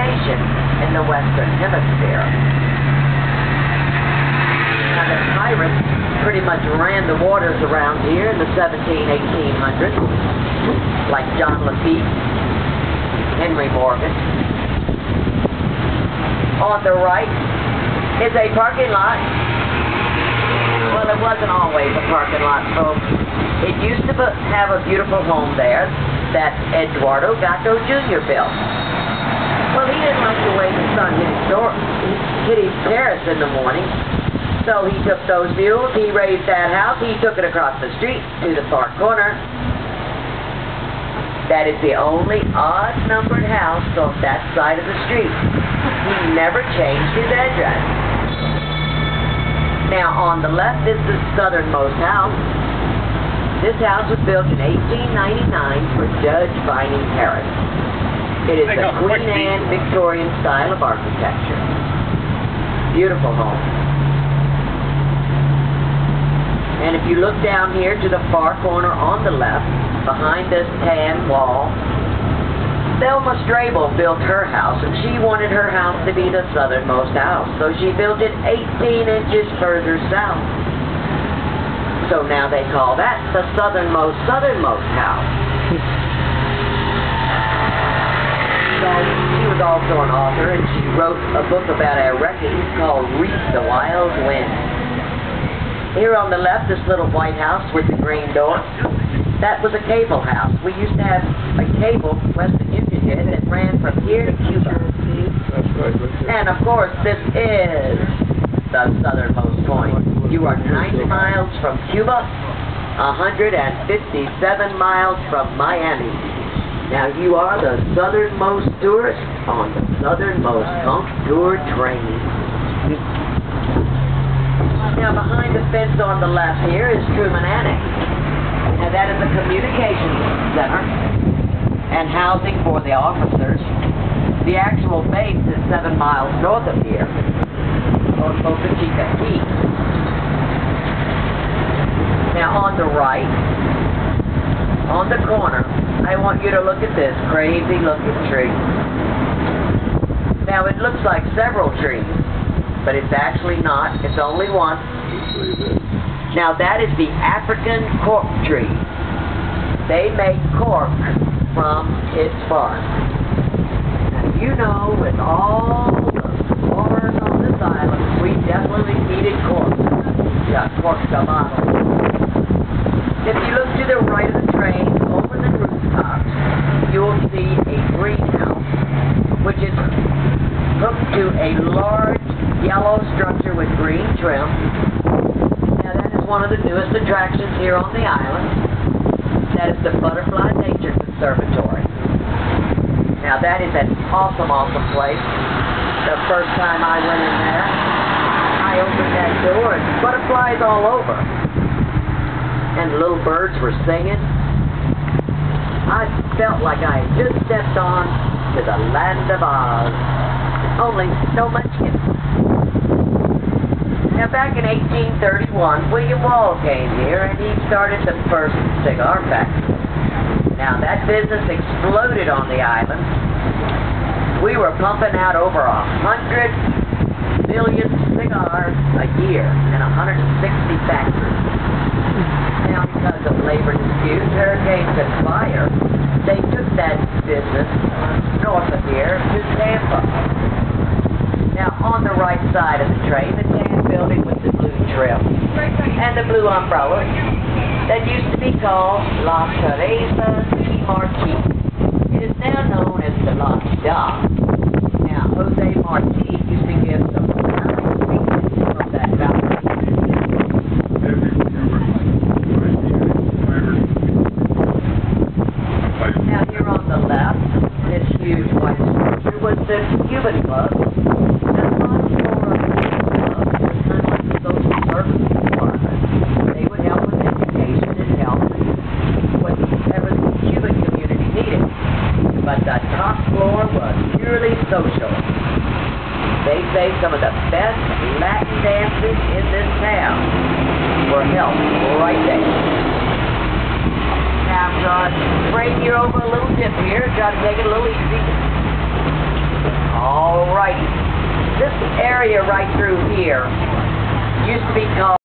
nation in the Western Hemisphere. Now, the pirates pretty much ran the waters around here in the 1800s, like John Lafitte, Henry Morgan. On the right is a parking lot. Well, it wasn't always a parking lot, folks. It used to have a beautiful home there that Eduardo Gatto Jr. built. Well, he didn't like the way the sun hit his terrace in the morning, so he took those mules, he raised that house, he took it across the street to the far corner. That is the only odd-numbered house on that side of the street. He never changed his address. Now, on the left is the southernmost house. This house was built in 1899 for Judge Vining Harris. It is the Queen Anne Victorian style of architecture. Beautiful home. And if you look down here to the far corner on the left, behind this tan wall, Thelma Strabo built her house, and she wanted her house to be the southernmost house, so she built it 18 inches further south. So now they call that the southernmost house. So she was also an author, and she wrote a book about our wreckings called Reef the Wild Wind. Here on the left, this little white house with the green door, that was a cable house. We used to have a cable, Western Union did, that ran from here to Cuba. And of course, this is the southernmost point. You are 90 miles from Cuba, 157 miles from Miami. Now you are the southernmost tourist on the southernmost conch tour train. Now behind the fence on the left here is Truman Annex. Now that is a communications center and housing for the officers. The actual base is 7 miles north of here, on Boca Chica Key. Now on the right, on the corner, I want you to look at this crazy looking tree. Now it looks like several trees, but it's actually not. It's only one. Now that is the African cork tree. They make cork from its bark. Now you know, with all the wars on this island, we definitely needed cork. We got cork to bottle. If you look to the right of the train, over the rooftops, you will see a greenhouse, which is hooked to a large yellow structure with green trim. One of the newest attractions here on the island. That is the Butterfly Nature Conservatory. Now that is an awesome, awesome place. The first time I went in there, I opened that door and butterflies all over. And little birds were singing. I felt like I had just stepped on to the land of Oz. Only no munchkins. Now, back in 1831, William Wall came here, and he started the first cigar factory. Now, that business exploded on the island. We were pumping out over 100 million cigars a year in 160 factories. Now, because of labor disputes, hurricanes, and fire, they took that business north of here to Tampa. Now, on the right side of the train, the tan building with the blue trim and the blue umbrella that used to be called La Teresa y Marti. It is now known as the La Ciudad. Now, Jose Marti used to give some nice speeches from that balcony. Now, here on the left, this huge white structure was the Cuban Club. But the top floor was purely social. They say some of the best Latin dances in this town were held right there. Now I'm going to bring you over a little dip here, try to take it a little easy. area right through here used to be called